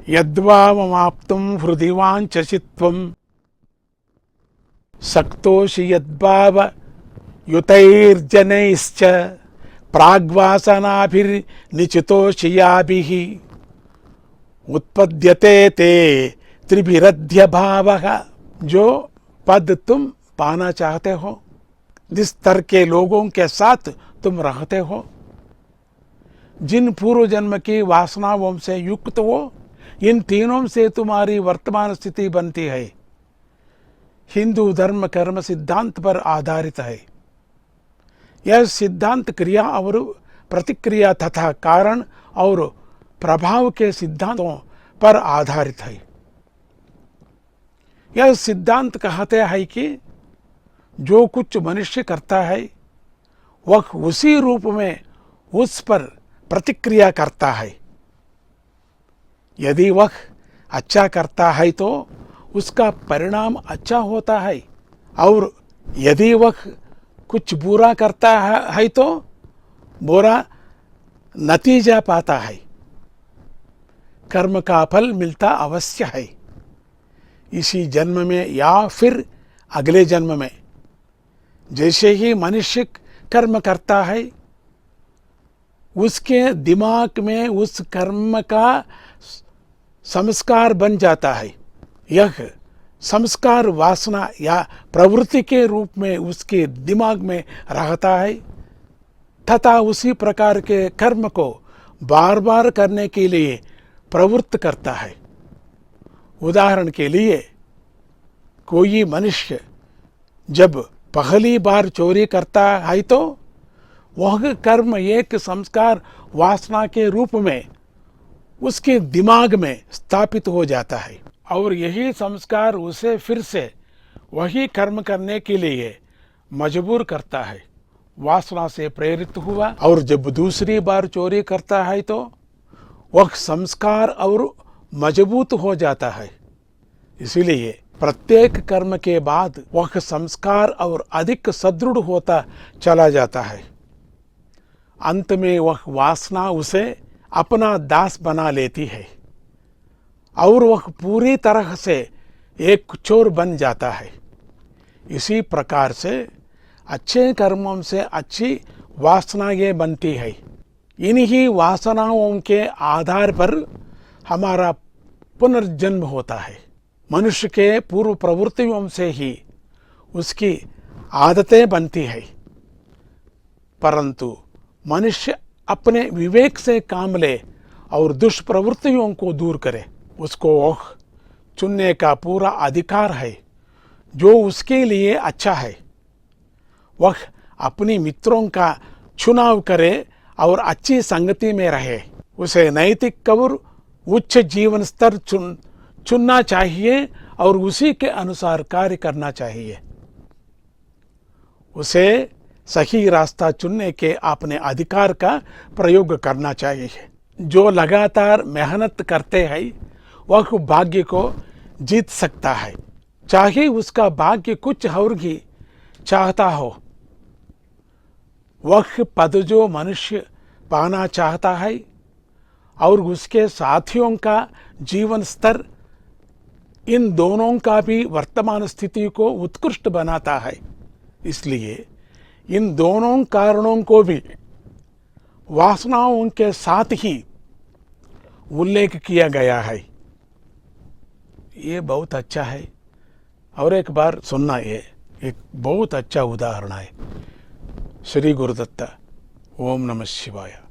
यद्भावमाप्तुं हृदि वाञ्छसित्वं सक्तोषि यद्भावयुतैर्जनैश्च प्राग्वासनाभिर्निचितोषियाभिः उत्पद्यते ते त्रिभिरध्य भावः। जो पद तुम पाना चाहते हो, जिस स्तर के लोगों के साथ तुम रहते हो, जिन पूर्व जन्म की वासनाओं से युक्त हो, इन तीनों से तुम्हारी वर्तमान स्थिति बनती है। हिंदू धर्म कर्म सिद्धांत पर आधारित है। यह सिद्धांत क्रिया और प्रतिक्रिया तथा कारण और प्रभाव के सिद्धांतों पर आधारित है। यह सिद्धांत कहते हैं कि जो कुछ मनुष्य करता है वह उसी रूप में उस पर प्रतिक्रिया करता है। यदि वह अच्छा करता है तो उसका परिणाम अच्छा होता है, और यदि वह कुछ बुरा करता है तो बुरा नतीजा पाता है। कर्म का फल मिलता अवश्य है, इसी जन्म में या फिर अगले जन्म में। जैसे ही मनुष्य कर्म करता है, उसके दिमाग में उस कर्म का संस्कार बन जाता है। यह संस्कार वासना या प्रवृत्ति के रूप में उसके दिमाग में रहता है तथा उसी प्रकार के कर्म को बार बार करने के लिए प्रवृत्त करता है। उदाहरण के लिए, कोई मनुष्य जब पहली बार चोरी करता है तो वह कर्म एक संस्कार वासना के रूप में उसके दिमाग में स्थापित हो जाता है, और यही संस्कार उसे फिर से वही कर्म करने के लिए मजबूर करता है। वासना से प्रेरित हुआ और जब दूसरी बार चोरी करता है तो वह संस्कार और मजबूत हो जाता है। इसीलिए प्रत्येक कर्म के बाद वह संस्कार और अधिक सुदृढ़ होता चला जाता है। अंत में वह वासना उसे अपना दास बना लेती है और वह पूरी तरह से एक चोर बन जाता है। इसी प्रकार से अच्छे कर्मों से अच्छी वासनाएं बनती है। इन्हीं वासनाओं के आधार पर हमारा पुनर्जन्म होता है। मनुष्य के पूर्व प्रवृत्तियों से ही उसकी आदतें बनती है, परंतु मनुष्य अपने विवेक से काम ले और दुष्प्रवृत्तियों को दूर करे। उसको चुनने का पूरा अधिकार है जो उसके लिए अच्छा है। वह अपने मित्रों का चुनाव करे और अच्छी संगति में रहे। उसे नैतिक और उच्च जीवन स्तर चुनना चाहिए और उसी के अनुसार कार्य करना चाहिए। उसे सही रास्ता चुनने के अपने अधिकार का प्रयोग करना चाहिए। जो लगातार मेहनत करते हैं वह भाग्य को जीत सकता है, चाहे उसका भाग्य कुछ और ही चाहता हो। वह पद जो मनुष्य पाना चाहता है और उसके साथियों का जीवन स्तर, इन दोनों का भी वर्तमान स्थिति को उत्कृष्ट बनाता है। इसलिए इन दोनों कारणों को भी वासनाओं के साथ ही उल्लेख किया गया है। ये बहुत अच्छा है। और एक बार सुनना, ये एक बहुत अच्छा उदाहरण है। श्री गुरुदत्त। ओम नमः शिवाय।